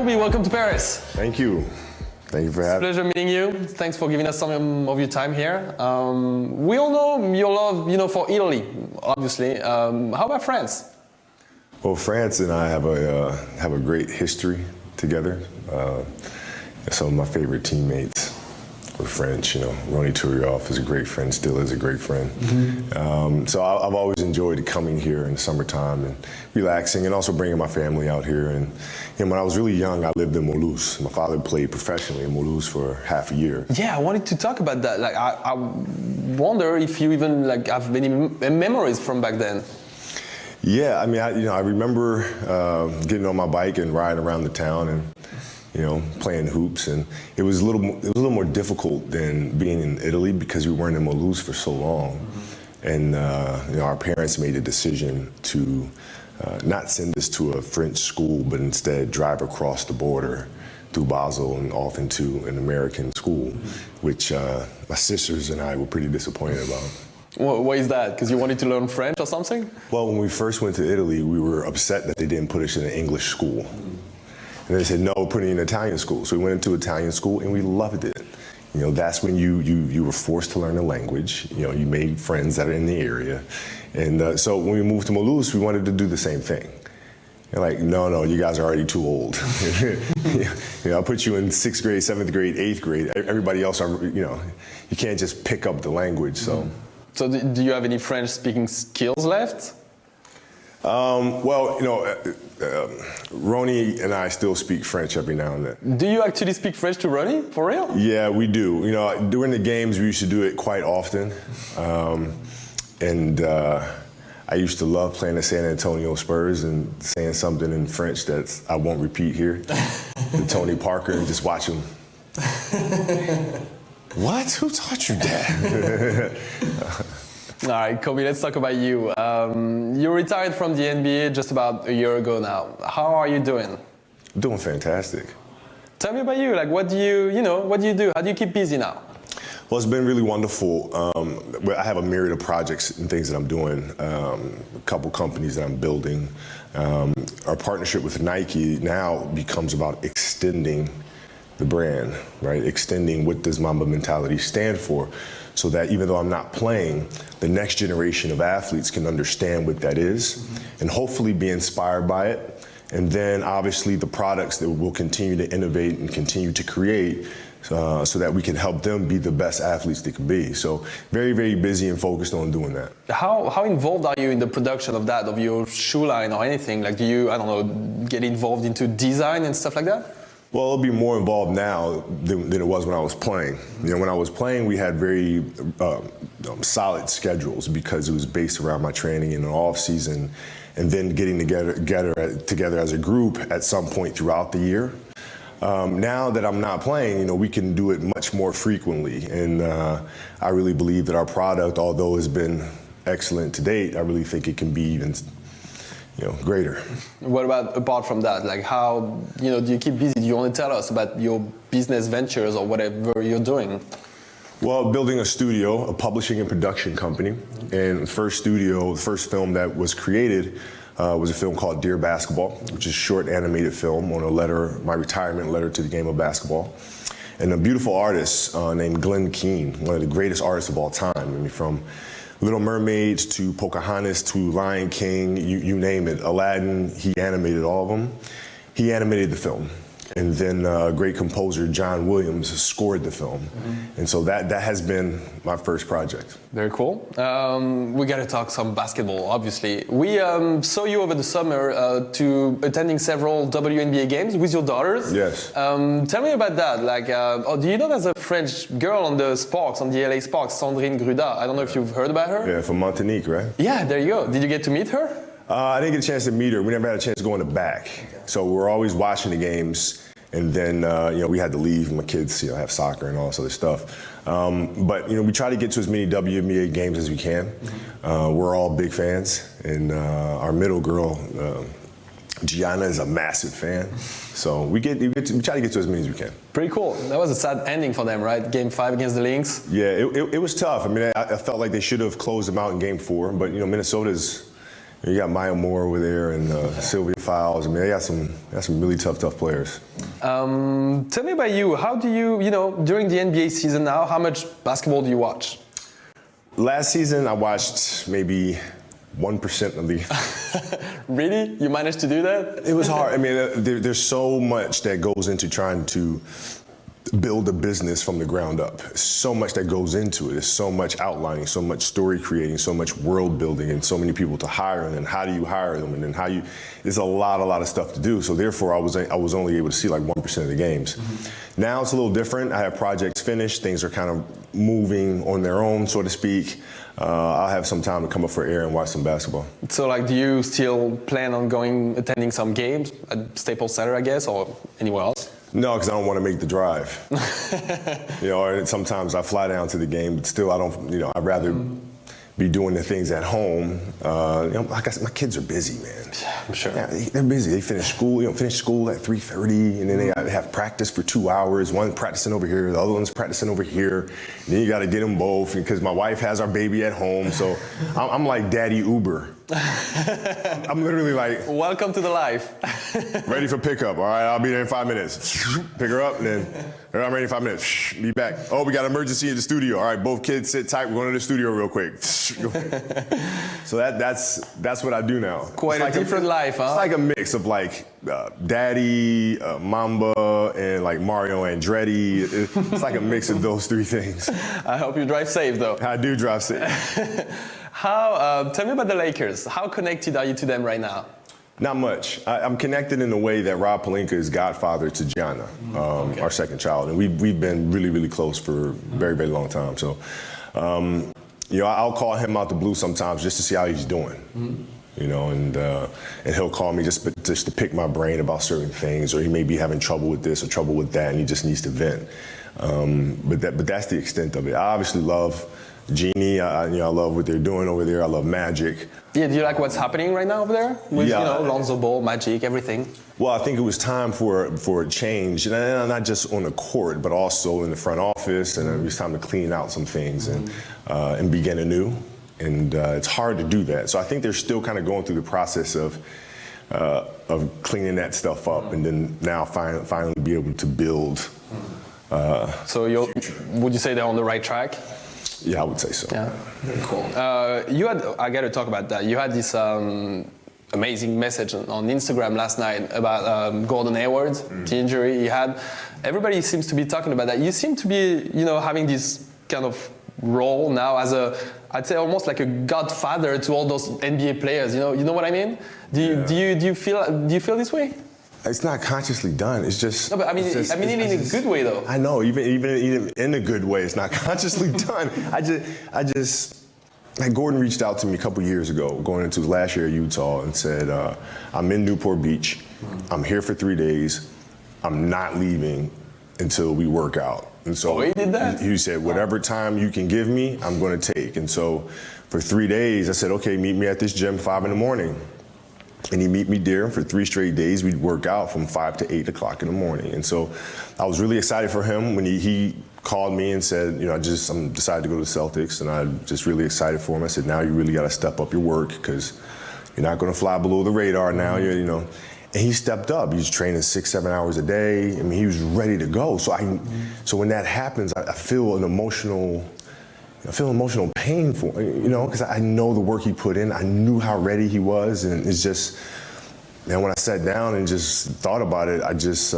Kobe, welcome to Paris. Thank you. Thank you for having me. It's a pleasure meeting you. Thanks for giving us some of your time here. We all know your love, for Italy, obviously. How about France? Well, France and I have a great history together. Some of my favorite teammates were French. Ronny Turioff is a great friend, still is a great friend. Mm-hmm. So I've always enjoyed coming here in the summertime and relaxing, and also bringing my family out here. And when I was really young, I lived in Mulhouse. My father played professionally in Mulhouse for half a year. Yeah, I wanted to talk about that. I wonder if you even have many memories from back then. Yeah, I remember getting on my bike and riding around the town and playing hoops, and it was a little more difficult than being in Italy because we weren't in Mulhouse for so long. Mm-hmm. And our parents made a decision to not send us to a French school, but instead drive across the border through Basel and off into an American school, mm-hmm. which my sisters and I were pretty disappointed about. Why is that? Because you wanted to learn French or something? Well, when we first went to Italy, we were upset that they didn't put us in an English school. And they said, no, we're putting you in an Italian school. So we went into Italian school and we loved it. That's when you were forced to learn the language. You made friends that are in the area. And so when we moved to Mulhouse, we wanted to do the same thing. They're like, no, you guys are already too old. I'll put you in 6th grade, 7th grade, 8th grade. Everybody else, you can't just pick up the language, so. So do you have any French-speaking skills left? Ronny and I still speak French every now and then. Do you actually speak French to Ronny, for real? Yeah, we do. During the games, we used to do it quite often. I used to love playing the San Antonio Spurs and saying something in French that I won't repeat here. To Tony Parker, and just watch him. What? Who taught you that? All right, Kobe, let's talk about you. You retired from the NBA just about a year ago now. How are you doing? Doing fantastic. Tell me about you. What do you do? How do you keep busy now? Well, it's been really wonderful. I have a myriad of projects and things that I'm doing, a couple companies that I'm building. Our partnership with Nike now becomes about extending the brand, right? Extending what does Mamba mentality stand for, so that even though I'm not playing, the next generation of athletes can understand what that is, mm-hmm. and hopefully be inspired by it. And then obviously the products that we'll continue to innovate and continue to create so that we can help them be the best athletes they can be. So very, very busy and focused on doing that. How involved are you in the production of your shoe line or anything? Do you, get involved into design and stuff like that? Well, it'll be more involved now than it was when I was playing. When I was playing, we had very solid schedules because it was based around my training in the off season, and then getting together as a group at some point throughout the year. Now that I'm not playing, we can do it much more frequently, and I really believe that our product, although has been excellent to date, I really think it can be even greater. What about apart from that? How do you keep busy? Do you want to tell us about your business ventures or whatever you're doing? Well, building a studio, a publishing and production company, and the first film that was created was a film called Dear Basketball, which is a short animated film on my retirement letter to the game of basketball. And a beautiful artist named Glenn Keane, one of the greatest artists of all time. From Little Mermaids to Pocahontas to Lion King, you name it, Aladdin, he animated all of them. He animated the film. And then great composer John Williams scored the film. Mm-hmm. And so that has been my first project. Very cool. We got to talk some basketball, obviously. We saw you over the summer to attending several WNBA games with your daughters. Yes. Tell me about that. Do you know there's a French girl on the Sparks, on the LA Sparks, Sandrine Gruda? I don't know if you've heard about her. Yeah, from Martinique, right? Yeah, there you go. Did you get to meet her? I didn't get a chance to meet her. We never had a chance to go in the back. So we're always watching the games. And then, we had to leave. My kids, have soccer and all this other stuff. But, we try to get to as many WNBA games as we can. Mm-hmm. We're all big fans. And our middle girl, Gianna, is a massive fan. So we try to get to as many as we can. Pretty cool. That was a sad ending for them, right? Game 5 against the Lynx. Yeah, it was tough. I felt like they should have closed them out in Game 4. But, Minnesota's You got Maya Moore over there and Sylvia Files. I mean, they got some really tough players. Tell me about you. How do you know, during the NBA season now, how much basketball do you watch? Last season, I watched maybe 1% of the. Really? You managed to do that? It was hard. I mean, there's so much that goes into trying to build a business from the ground up. So much that goes into it. There's so much outlining, so much story creating, so much world building, and so many people to hire. And then how do you hire them? And then how you? There's a lot of stuff to do. So therefore, I was only able to see like 1% of the games. Mm-hmm. Now it's a little different. I have projects finished. Things are kind of moving on their own, so to speak. I'll have some time to come up for air and watch some basketball. So, like, do you still plan on attending some games at Staples Center, I guess, or anywhere else? No, because I don't want to make the drive. You know, or sometimes I fly down to the game, but still I don't, you know, I'd rather be doing the things at home. You know, like I said, my kids are busy, man. I'm sure. Yeah, they're busy. They finish school, finish school at 3:30, and then they have practice for 2 hours. One's practicing over here, the other one's practicing over here. And then you got to get them both, because my wife has our baby at home, so I'm like Daddy Uber. I'm literally like, welcome to the life. Ready for pickup. All right, I'll be there in 5 minutes. Pick her up, and then I'm ready in 5 minutes. Be back. Oh, we got an emergency in the studio. All right, both kids sit tight. We're going to the studio real quick. So that's what I do now. Quite a different life, huh? It's like a mix of like Daddy, Mamba, and like Mario Andretti. It's like a mix of those three things. I hope you drive safe, though. I do drive safe. Tell me about the Lakers. How connected are you to them right now? Not much. I'm connected in the way that Rob Pelinka is godfather to Gianna, our second child, and we've been really close for a very long time. So, you know, I'll call him out the blue sometimes just to see how he's doing. You know, and he'll call me just to pick my brain about certain things, or he may be having trouble with this or trouble with that, and he just needs to vent. But that's the extent of it. I obviously love Jeannie. I love what they're doing over there. I love Magic. Yeah, do you like what's happening right now over there? With, you know, Lonzo Ball, Magic, everything? Well, I think it was time for a change, and not just on the court, but also in the front office, and it was time to clean out some things and begin anew. And it's hard to do that. So I think they're still kind of going through the process of cleaning that stuff up, and then now finally be able to build. So would you say they're on the right track? Yeah, I would say so. Yeah, very cool. I got to talk about that. You had this amazing message on Instagram last night about Gordon Hayward, the injury he had. Everybody seems to be talking about that. You seem to be, you know, having this kind of role now as I'd say almost like a godfather to all those NBA players. You know what I mean? Do you feel this way? It's not consciously done. It's just. No, but I mean in a good way, though. I know, even in a good way, it's not consciously done. I just, like, Gordon reached out to me a couple years ago, going into his last year at Utah, and said, "I'm in Newport Beach. I'm here for 3 days. I'm not leaving until we work out." And so he did that? He said, "Whatever time you can give me, I'm going to take." And so, for 3 days, I said, "Okay, meet me at this gym 5 in the morning." And he'd meet me there for 3 straight days. We'd work out from 5 to 8 o'clock in the morning. And so I was really excited for him when he called me and said, you know, I'm decided to go to the Celtics, and I'm just really excited for him. I said, now you really got to step up your work, because you're not going to fly below the radar now, you know. And he stepped up. He was training 6-7 hours a day. I mean, he was ready to go. So when that happens, I feel emotional pain for him, you know, because I know the work he put in. I knew how ready he was, and it's just, man, when I sat down and just thought about it, this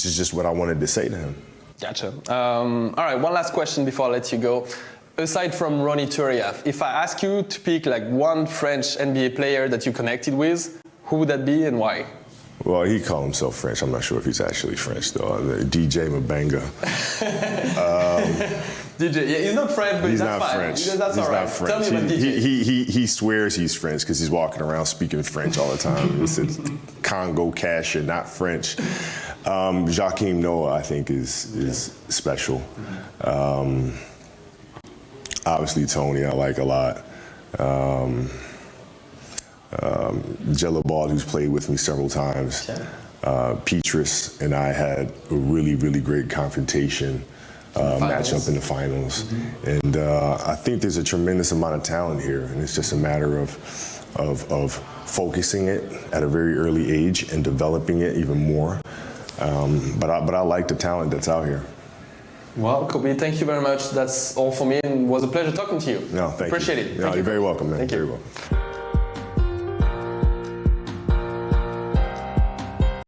is just what I wanted to say to him. Gotcha. All right, one last question before I let you go. Aside from Ronny Turiaf, if I ask you to pick like one French NBA player that you connected with, who would that be and why? Well, he called himself French. I'm not sure if he's actually French, though. DJ Mabanga. DJ, yeah, he's not French, but he's that's not fine. French. That's he's all right. Not French. Tell me about DJ. He swears he's French because he's walking around speaking French all the time. He says Congo Casher, not French. Joakim Noah, I think, is special. Obviously, Tony, I like a lot. Jellabald, who's played with me several times. Petrus and I had a really great confrontation matchup in the finals. And I think there's a tremendous amount of talent here, and it's just a matter of focusing it at a very early age and developing it even more. But I like the talent that's out here. Well, Kobe, thank you very much. That's all for me, and it was a pleasure talking to you. No, thank Appreciate you. it. No, Thank you're you. very welcome, man. Thank you. Very welcome.